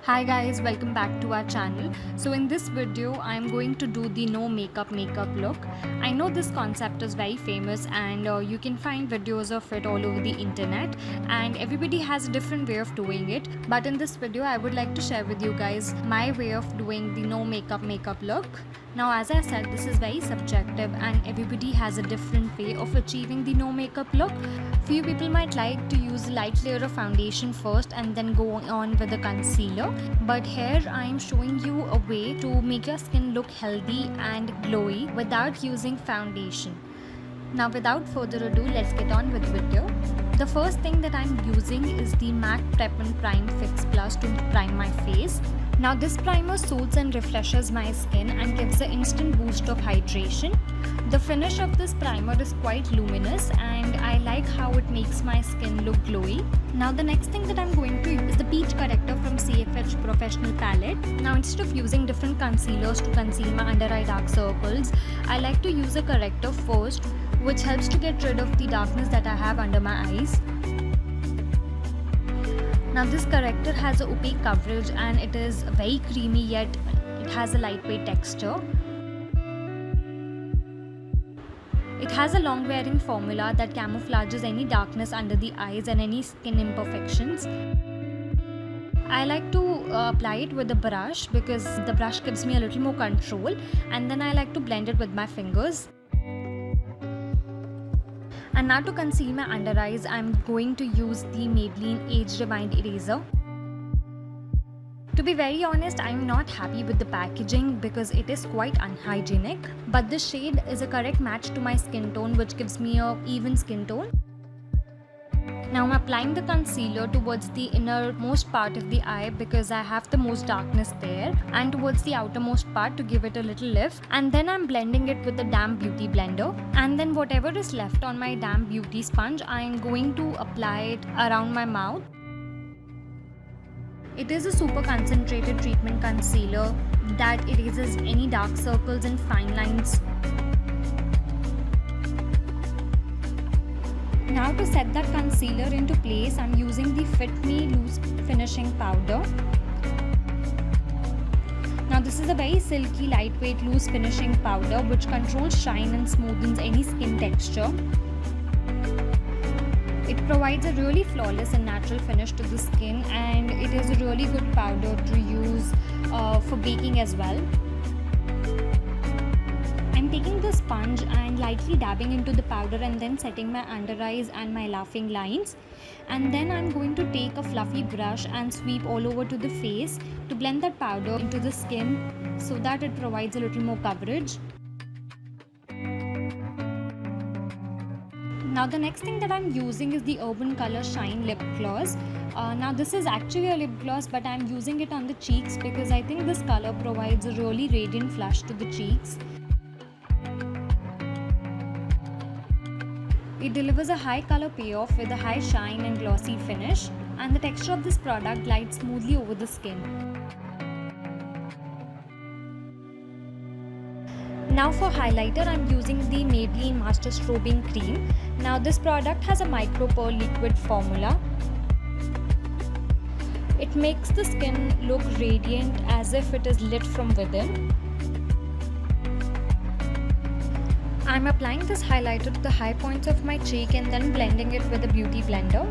Hi guys, welcome back to our channel. So in this video I'm going to do the no makeup look. I know this concept is very famous and you can find videos of it all over the internet, and everybody has a different way of doing it, but in this video I would like to share with you guys my way of doing the no makeup look. Now, as I said, this is very subjective and everybody has a different way of achieving the no makeup look. Few people might like to use a light layer of foundation first and then go on with the concealer, but here I am showing you a way to make your skin look healthy and glowy without using foundation. Now, without further ado, let's get on with the video. The first thing that I'm using is the MAC Prep and Prime Fix Plus to prime my face. Now, this primer soothes and refreshes my skin and gives an instant boost of hydration. The finish of this primer is quite luminous and I like how it makes my skin look glowy. Now, the next thing that I'm going to use is the Peach Corrector from CFH Professional Palette. Now, instead of using different concealers to conceal my under eye dark circles, I like to use a corrector first, which helps to get rid of the darkness that I have under my eyes. Now, this corrector has an opaque coverage and it is very creamy, yet it has a lightweight texture. It has a long wearing formula that camouflages any darkness under the eyes and any skin imperfections. I like to apply it with a brush because the brush gives me a little more control, and then I like to blend it with my fingers. And now to conceal my under eyes, I'm going to use the Maybelline Age Rewind Eraser. To be very honest, I'm not happy with the packaging because it is quite unhygienic, but this shade is a correct match to my skin tone, which gives me an even skin tone. Now I'm applying the concealer towards the innermost part of the eye because I have the most darkness there, and towards the outermost part to give it a little lift, and then I'm blending it with the damp beauty blender, and then whatever is left on my damp beauty sponge, I'm going to apply it around my mouth. It is a super concentrated treatment concealer that erases any dark circles and fine lines. Now, to set that concealer into place, I'm using the Fit Me Loose Finishing Powder. Now, this is a very silky, lightweight, loose finishing powder which controls shine and smoothens any skin texture. It provides a really flawless and natural finish to the skin, and it is a really good powder to use for baking as well. I'm taking the sponge and lightly dabbing into the powder and then setting my under eyes and my laughing lines, and then I'm going to take a fluffy brush and sweep all over to the face to blend that powder into the skin so that it provides a little more coverage. Now, the next thing that I'm using is the Urban Color Shine Lip Gloss. Now, this is actually a lip gloss, but I'm using it on the cheeks because I think this color provides a really radiant flush to the cheeks. It delivers a high color payoff with a high shine and glossy finish, and the texture of this product glides smoothly over the skin. Now, for highlighter, I'm using the Maybelline Master Strobing Cream. Now, this product has a micro pearl liquid formula. It makes the skin look radiant as if it is lit from within. I'm applying this highlighter to the high points of my cheek and then blending it with a beauty blender.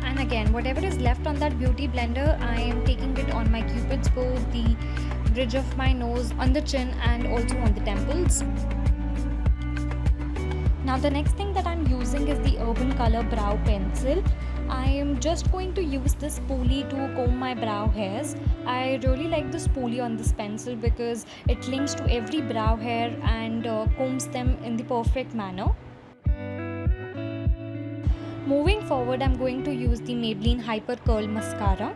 And again, whatever is left on that beauty blender, I am taking it on my cupid's bow, the bridge of my nose, on the chin, and also on the temples. Now, the next thing that I'm using is the Urban Color Brow Pencil. I am just going to use this spoolie to comb my brow hairs. I really like the spoolie on this pencil because it links to every brow hair and combs them in the perfect manner. Moving forward, I'm going to use the Maybelline Hyper Curl Mascara.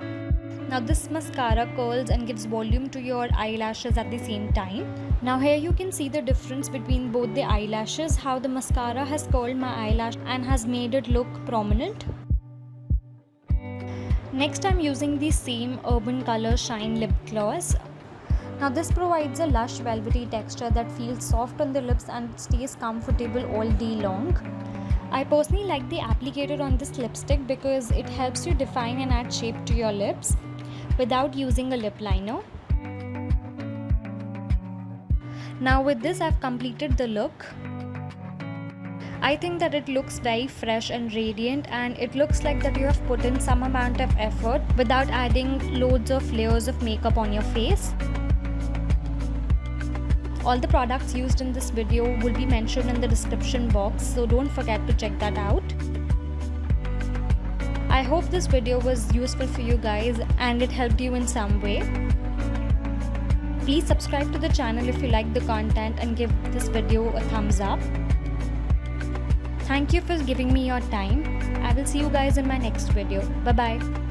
Now, this mascara curls and gives volume to your eyelashes at the same time. Now, here you can see the difference between both the eyelashes, how the mascara has curled my eyelash and has made it look prominent. Next, I'm using the same Urban Color Shine Lip Gloss. Now, this provides a lush velvety texture that feels soft on the lips and stays comfortable all day long. I personally like the applicator on this lipstick because it helps you define and add shape to your lips. without using a lip liner. Now with this I've completed the look. I think that it looks very fresh and radiant, and it looks like that you have put in some amount of effort without adding loads of layers of makeup on your face. All the products used in this video will be mentioned in the description box, so don't forget to check that out. I hope this video was useful for you guys and it helped you in some way. Please subscribe to the channel if you like the content and give this video a thumbs up. Thank you for giving me your time. I will see you guys in my next video. Bye bye.